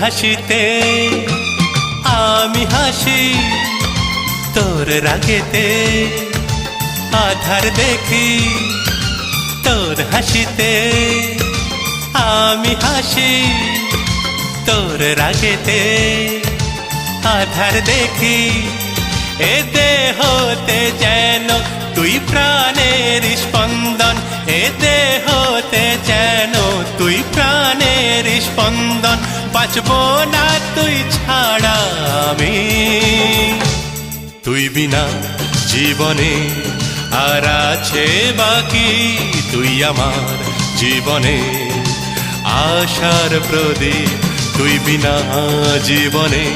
হাসিতে আমি হাসি, তোর রাগেতে আধার দেখি। তোর হাসিতে আমি হাসি, তোর রাগেতে আধার দেখি। এ দেহতে যেন তুই প্রাণের স্পন্দন, এ দেহতে যেন তুই প্রাণের স্পন্দন। বাঁচব না তুই ছাড়া আমি, তুই বিনা জীবনে আর আছে বাকি। তুই আমার জীবনে আশার প্রদীপ, তুই বিনা জীবনে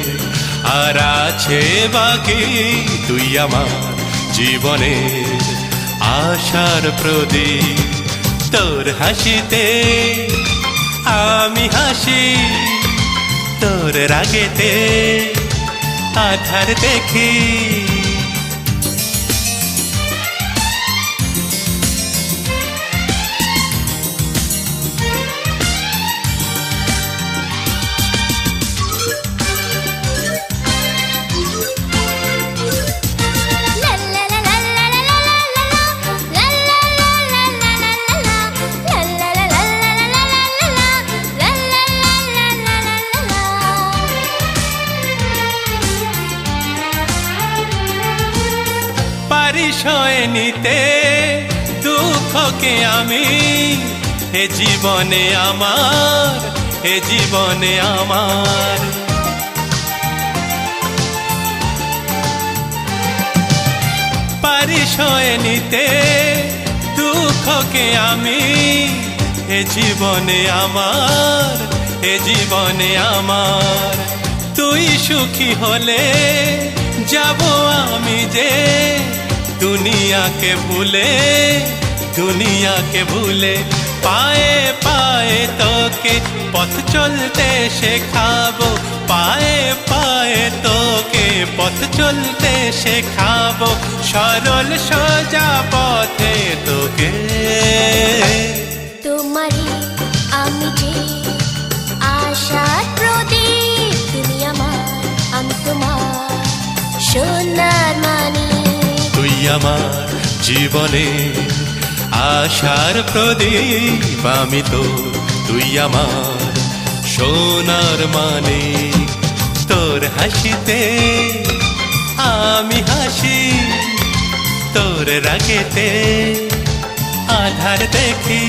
আর আছে বাকি। তুই আমার জীবনে আশার প্রদীপ। তোর হাসিতে আমি হাসি, তোর রাগেতে আধার দেখি। সয়ে নিতে দুঃখকে আমি, এ জীবনে আমার, এ জীবনে আমার। পারি সয়ে নিতে দুঃখকে আমি, এ জীবনে আমার, এ জীবনে আমার। তুই সুখী হলে যাব আমি যে দুনিয়াকে ভুলে, দুনিয়াকে ভুলে। পায়ে পায়ে তোকে পথ চলতে শেখাবো, পায়ে পায়ে তোকে পথ চলতে শেখাবো। সরল সোজা পথে তোকে। তোমারই আমি যে আশার প্রদীপ, তুমি আমার আমি তোমার সোনার মানিক। তুই আমার জীবনে আশার প্রদীপ, আমি তো তুই আমার সোনার মানিক। তোর হাসিতে আমি হাসি, তোর রাগেতে আধার দেখি।